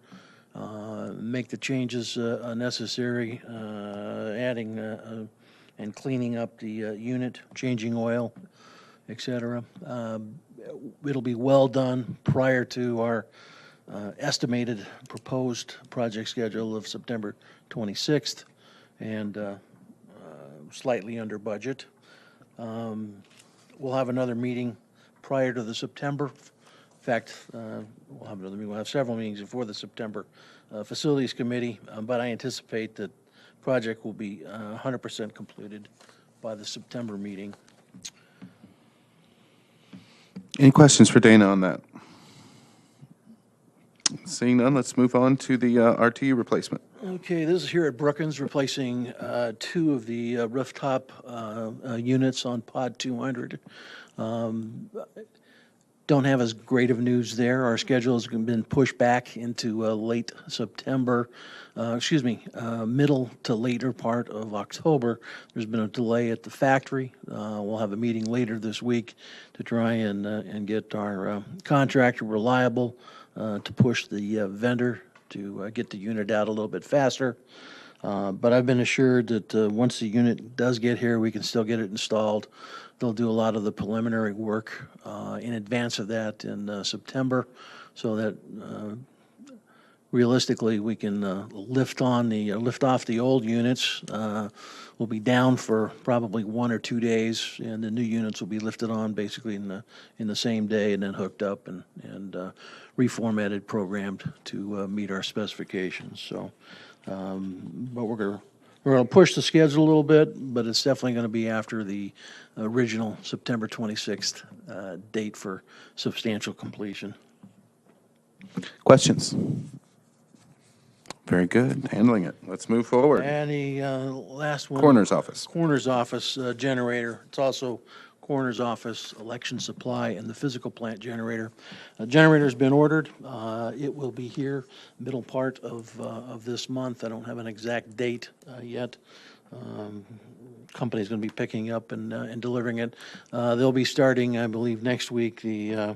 make the changes necessary, adding and cleaning up the unit, changing oil, etc. It'll be well done prior to our estimated proposed project schedule of September 26th and slightly under budget. We'll have another meeting prior to the September. In fact, we'll have another meeting. We'll have several meetings before the September Facilities Committee, but I anticipate that project will be 100% completed by the September meeting. Any questions for Dana on that? Seeing none, let's move on to the RTU replacement. Okay, this is here at Brookins, replacing 2 of the rooftop units on Pod 200. Don't have as great of news there. Our schedule has been pushed back into late September, middle to later part of October. There's been a delay at the factory. We'll have a meeting later this week to try and get our contractor reliable to push the vendor to get the unit out a little bit faster. But I've been assured that once the unit does get here, we can still get it installed. They'll do a lot of the preliminary work in advance of that in September, so that realistically we can lift off the old units. We'll be down for probably 1 or 2 days, and the new units will be lifted on basically in the same day and then hooked up and reformatted, programmed to meet our specifications. So, but we're going to push the schedule a little bit, but it's definitely going to be after the original September 26th date for substantial completion. Questions? Very good, handling it. Let's move forward. And the last one. Coroner's office. Coroner's office generator. It's also coroner's office, election supply, and the physical plant generator. Generator's been ordered. It will be here middle part of this month. I don't have an exact date yet. Company's going to be picking up and delivering it. They'll be starting, I believe, next week the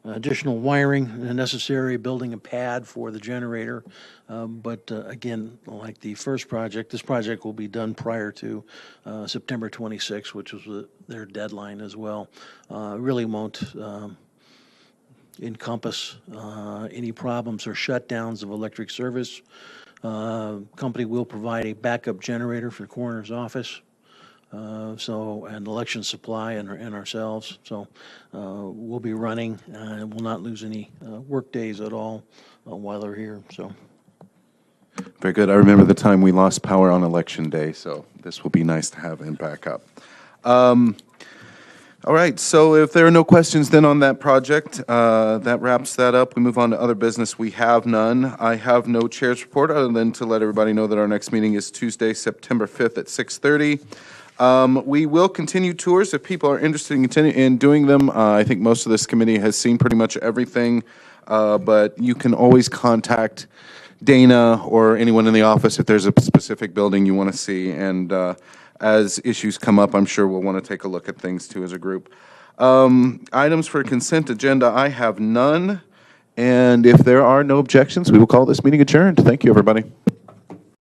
additional wiring necessary, building a pad for the generator. But again, like the first project, this project will be done prior to September 26th, which was their deadline as well. Really won't encompass any problems or shutdowns of electric service. Company will provide a backup generator for the coroner's office. And election supply and ourselves. So we'll be running and we'll not lose any work days at all while they're here. So. Very good. I remember the time we lost power on election day, so this will be nice to have in backup. All right, so if there are no questions then on that project, that wraps that up. We move on to other business. We have none. I have no chair's report other than to let everybody know that our next meeting is Tuesday, September 5th at 6:30. We will continue tours if people are interested in doing them. I think most of this committee has seen pretty much everything, but you can always contact Dana or anyone in the office if there's a specific building you want to see. And as issues come up, I'm sure we'll want to take a look at things too as a group. Items for consent agenda, I have none. And if there are no objections, we will call this meeting adjourned. Thank you, everybody.